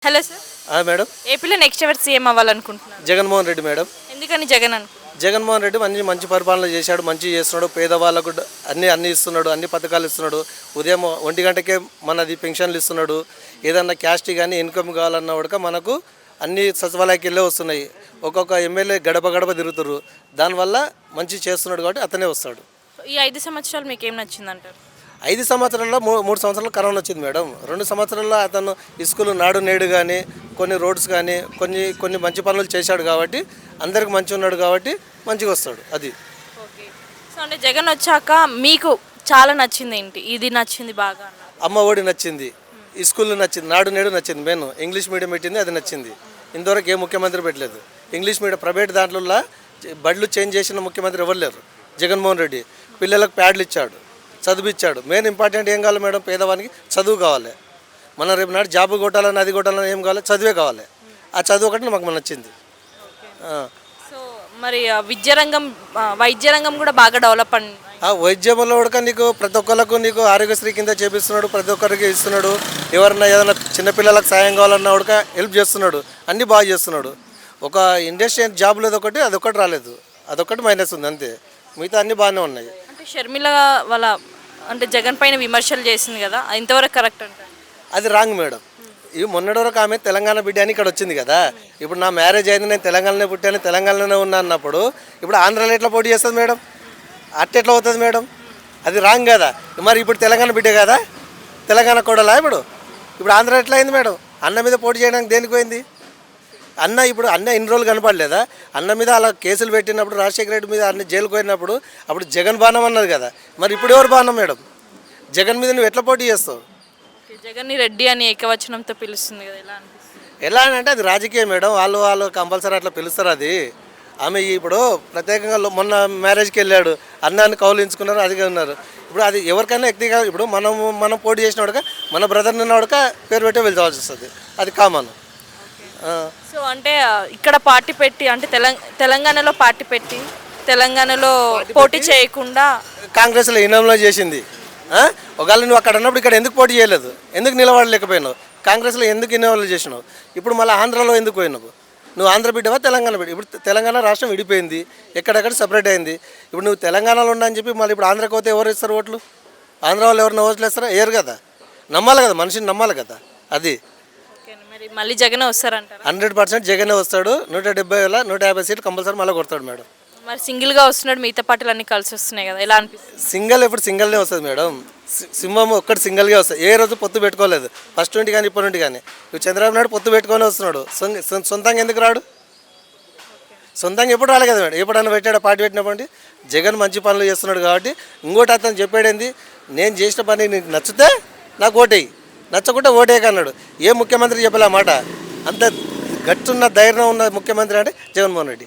Hello sir. Madam ఏపీలో next ఎవరు CM అవ్వాలనుకుంటున్నారు? Jaganmohan Reddy madam. ఎందుకని జగన్ జగన్మోహన్ రెడ్డి మంచి పరిపాలన చేశాడు, మంచి చేస్తున్నాడు, పేదవాళ్ళకు అన్ని ఇస్తున్నాడు, అన్ని పథకాలు ఇస్తున్నాడు. ఉదయం 1 గంటకే మనది పెన్షన్లు ఇస్తున్నాడు. ఏదన్నా క్యాస్ట్ కానీ ఇన్కమ్ కావాలన్నా కూడా మనకు అన్ని సచివాలయకి వెళ్ళే వస్తున్నాయి. ఒక్కొక్క ఎమ్మెల్యే గడప గడప తిరుగుతారు. దానివల్ల మంచి చేస్తున్నాడు కాబట్టి అతనే వస్తాడు. ఈ 5 సంవత్సరాలు మీకు ఏం నచ్చిందంటారు? 5 సంవత్సరాల్లో 3 సంవత్సరాలు కరోనా వచ్చింది మేడం. 2 సంవత్సరాల్లో అతను స్కూల్ నాడు నేడు కానీ కొన్ని రోడ్స్ కానీ కొన్ని మంచి పనులు చేశాడు కాబట్టి అందరికి మంచి ఉన్నాడు కాబట్టి మంచిగా వస్తాడు. అది ఓకే. సో అంటే జగన్ వచ్చాక మీకు చాలా నచ్చింది ఏంటి? ఇది నచ్చింది బాగా అన్నారు. అమ్మ ఒడి నచ్చింది, ఈ స్కూల్ నచ్చింది, నాడు నేడు నచ్చింది. మెయిన్ ఇంగ్లీష్ మీడియం పెట్టింది, అది నచ్చింది. ఇంతవరకు ఏ ముఖ్యమంత్రి పెట్టలేదు ఇంగ్లీష్ మీడియం. ప్రైవేట్ దాంట్లో బడులు చేంజ్ చేసిన ముఖ్యమంత్రి ఎవరు లేరు. జగన్మోహన్ రెడ్డి పిల్లలకు ప్యాడ్లు ఇచ్చాడు, చదివిచ్చాడు. మెయిన్ ఇంపార్టెంట్ ఏం కావాలి మేడం? పేదవానికి చదువు కావాలి. మన రేపు నాడు జాబ్ కొట్టాలని అది కొట్టాలని ఏం కావాలి? చదివే కావాలి. ఆ చదువు ఒకటి మాకు నచ్చింది. సో మరి వైద్య రంగం కూడా బాగా డెవలప్ అండి. వైద్యంలో కూడా నీకు ప్రతి ఒక్కరికి నీకు ఆరోగ్యశ్రీ కింద చేపిస్తున్నాడు, ప్రతి ఒక్కరికి ఇస్తున్నాడు. ఎవరన్నా ఏదైనా చిన్నపిల్లలకు సాయం కావాలన్నా కూడా హెల్ప్ చేస్తున్నాడు. అన్నీ బాగా చేస్తున్నాడు. ఒక ఇండస్ట్రియల్ జాబ్ లేదు ఒకటి, అదొకటి రాలేదు, అదొకటి మైనస్ ఉంది అంతే. మిగతా అన్నీ బాగానే ఉన్నాయి. అంటే షర్మిల వాళ్ళ అంటే జగన్ పైన విమర్శలు చేసింది కదా, ఇంతవరకు కరెక్ట్ అంటారు? అది రాంగ్ మేడం. ఇవి మొన్నటి వరకు ఆమె తెలంగాణ బిడ్డ అని ఇక్కడ వచ్చింది కదా. ఇప్పుడు నా మ్యారేజ్ అయింది, నేను తెలంగాణలో పుట్టాను, తెలంగాణలోనే ఉన్నా అన్నప్పుడు ఇప్పుడు ఆంధ్రాలో ఎట్లా పోటీ చేస్తుంది మేడం? ఎట్లా అవుతుంది మేడం? అది రాంగ్ కదా. మరి ఇప్పుడు తెలంగాణ బిడ్డ కదా, తెలంగాణ కూడలా ఇప్పుడు ఆంధ్ర ఎట్లా అయింది మేడం? అన్న మీద పోటీ చేయడానికి దేనికి పోయింది? ఇప్పుడు అన్న ఇన్ని రోజులు కనపడలేదా? అన్న మీద అలా కేసులు పెట్టినప్పుడు, రాజశేఖర రెడ్డి మీద అన్న జైలుకు పోయినప్పుడు అప్పుడు జగన్ బాణం అన్నది కదా. మరి ఇప్పుడు ఎవరు బాణం మేడం? జగన్ మీద నువ్వు ఎట్లా పోటీ చేస్తావు? జగన్ని రెడ్డి అని ఏకవచనంతో పిలుస్తుంది కదా, ఎలా అనిపిస్తుంది? ఎలా అంటే అది రాజకీయం మేడం. వాళ్ళు కంపల్సరీ అట్లా పిలుస్తారు. అది ఆమె ఇప్పుడు ప్రత్యేకంగా మొన్న మ్యారేజ్కి వెళ్ళాడు, అన్నాన్ని కౌలించుకున్నారు, అదిగా ఉన్నారు. ఇప్పుడు అది ఎవరికైనా వ్యక్తిగా ఇప్పుడు మనం పోటీ చేసినవాడుగా మన బ్రదర్ నిన్నవాడుగా పేరు పెట్టే వెళ్ళాల్సి వస్తుంది. అది కామన్. సో అంటే ఇక్కడ పార్టీ పెట్టి అంటే తెలంగాణలో పార్టీ పెట్టి తెలంగాణలో పోటీ చేయకుండా కాంగ్రెస్లో ఇనాంలో చేసింది. ఒకవేళ నువ్వు అక్కడ ఉన్నప్పుడు ఇక్కడ ఎందుకు పోటీ చేయలేదు? ఎందుకు నిలబడలేకపోయినావు? కాంగ్రెస్లో ఎందుకు ఇన్వాల్వ్ చేసినావు? ఇప్పుడు మళ్ళీ ఆంధ్రాలో ఎందుకు పోయినావు? నువ్వు ఆంధ్ర బిడ్డవా, తెలంగాణ బిడ్డ? ఇప్పుడు తెలంగాణ రాష్ట్రం విడిపోయింది, ఎక్కడెక్కడ సపరేట్ అయింది. ఇప్పుడు నువ్వు తెలంగాణలో ఉన్నా అని చెప్పి మళ్ళీ ఇప్పుడు ఆంధ్రాకి పోతే ఎవరు ఇస్తారు ఓట్లు? ఆంధ్ర వాళ్ళు ఎవరిని ఓట్లు వేస్తారా? వేయరు కదా. నమ్మాలి కదా, మనిషిని నమ్మాలి కదా. అది మరి మళ్ళీ జగనే వస్తారంటారు? 100% జగనే వస్తాడు. 170 150 సీట్లు కంపల్సరీ మళ్ళీ కొడతాడు మేడం. మరి సింగిల్గా వస్తున్నాడు, మిగతా పార్టీలు అన్నీ కలిసి వస్తున్నాయి కదా, ఎలా అనిపిస్తుంది? సింగిల్ ఎప్పుడు సింగిల్నే వస్తుంది మేడం. సింహం ఒక్కటి సింగిల్గా వస్తుంది. ఏ రోజు పొత్తు పెట్టుకోలేదు, ఫస్ట్ నుండి కానీ ఇప్పటి నుండి కానీ. ఇప్పుడు చంద్రబాబు నాయుడు పొత్తు పెట్టుకొని వస్తున్నాడు. సొంతంగా ఎందుకు రాడు? సొంతంగా ఎప్పుడు రాలే కదా మేడం. ఎప్పుడన్నా పెట్టాడు పార్టీ పెట్టినప్పుడు? జగన్ మంచి పనులు చేస్తున్నాడు కాబట్టి. ఇంకోటి అతను చెప్పాడేంది, నేను చేసిన పని నీకు నచ్చితే నాకు ఓటేయి, నచ్చకుంటే ఓటేయకన్నాడు. ఏ ముఖ్యమంత్రి చెప్పలే మాట. అంత గట్టున్న ధైర్యం ఉన్న ముఖ్యమంత్రి అంటే జగన్మోహన్ రెడ్డి.